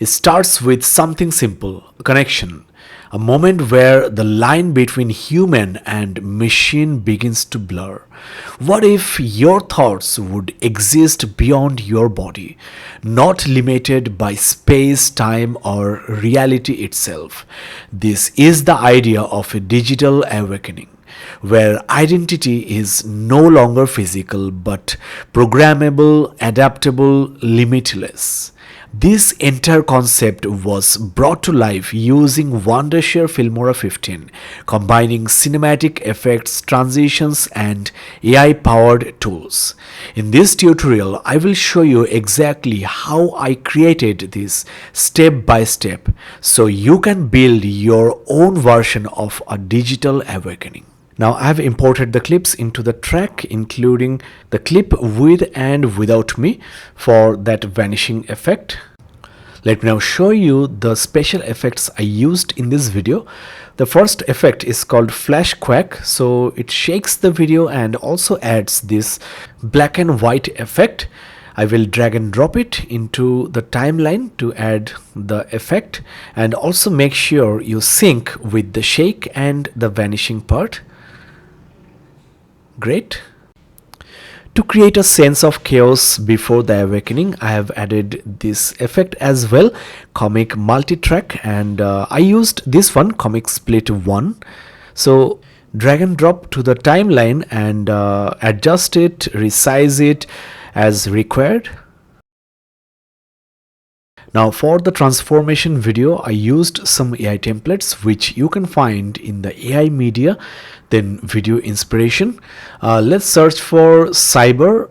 It starts with something simple, a connection, a moment where the line between human and machine begins to blur. What if your thoughts would exist beyond your body, not limited by space, time, or reality itself? This is the idea of a digital awakening, where identity is no longer physical but programmable, adaptable, limitless. This entire concept was brought to life using Wondershare Filmora 15, combining cinematic effects, transitions, and AI-powered tools. In this tutorial, I will show you exactly how I created this step by step so you can build your own version of a digital awakening. Now I have imported the clips into the track, including the clip with and without me for that vanishing effect. Let me now show you the special effects I used in this video. The first effect is called flash quack, so it shakes the video and also adds this black and white effect. I will drag and drop it into the timeline to add the effect, and also make sure you sync with the shake and the vanishing part. Great. To create a sense of chaos before the awakening, I have added this effect as well, comic multi-track, and I used this one, comic split 1. So drag and drop to the timeline and adjust it, resize it as required. Now for the transformation video, I used some AI templates which you can find in the AI media, then video inspiration. Let's search for cyber.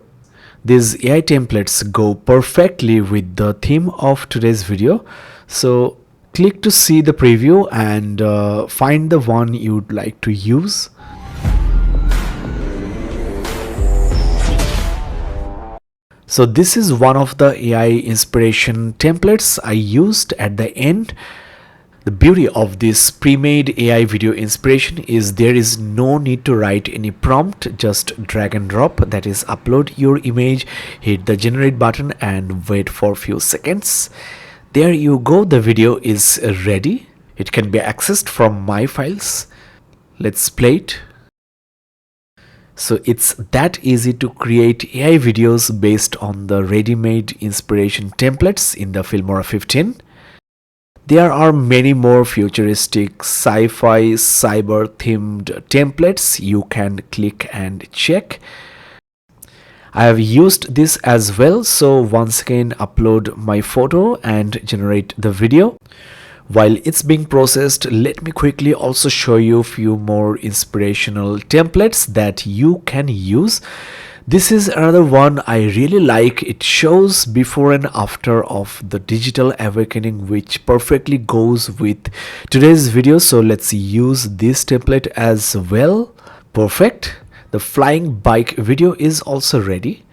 These AI templates go perfectly with the theme of today's video. So click to see the preview and find the one you'd like to use. So this is one of the AI inspiration templates I used at the end. The beauty of this pre-made AI video inspiration is there is no need to write any prompt, just drag and drop, that is upload your image, hit the generate button and wait for a few seconds. There you go, the video is ready. It can be accessed from my files. Let's play it. So it's that easy to create AI videos based on the ready-made inspiration templates in the Filmora 15. There are many more futuristic sci-fi cyber themed templates you can click and check. I have used this as well, so once again upload my photo and generate the video. While it's being processed, let me quickly also show you a few more inspirational templates that you can use. This is another one I really like. It shows before and after of the digital awakening, which perfectly goes with today's video. So let's use this template as well. Perfect. The flying bike video is also ready.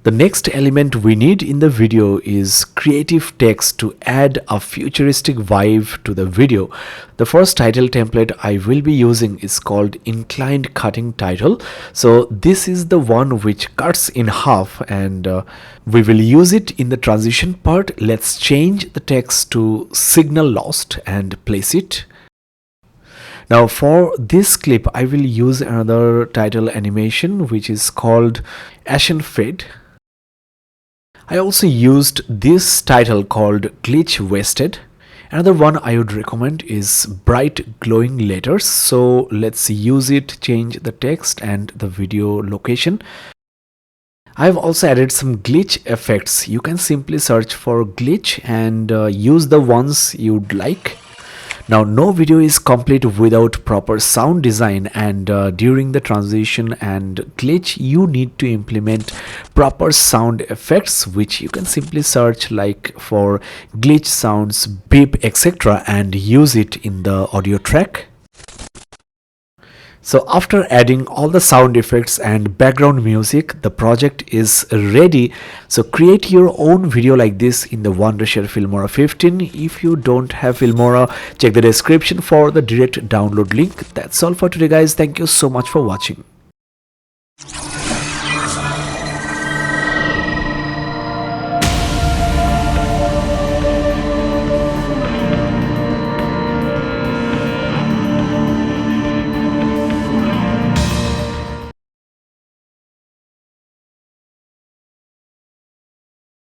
The next element we need in the video is creative text to add a futuristic vibe to the video. The first title template I will be using is called inclined cutting title. So this is the one which cuts in half, and we will use it in the transition part. Let's change the text to signal lost and place it. Now for this clip I will use another title animation which is called Ashen Fade. I also used this title called Glitch Wasted. Another one I would recommend is Bright Glowing Letters. So let's use it, change the text and the video location. I've also added some glitch effects. You can simply search for glitch and use the ones you'd like. Now no video is complete without proper sound design, and during the transition and glitch you need to implement proper sound effects, which you can simply search like for glitch sounds, beep, etc. and use it in the audio track. So after adding all the sound effects and background music, the project is ready. So create your own video like this in the Wondershare Filmora 15. If you don't have Filmora, check the description for the direct download link. That's all for today guys. Thank you so much for watching.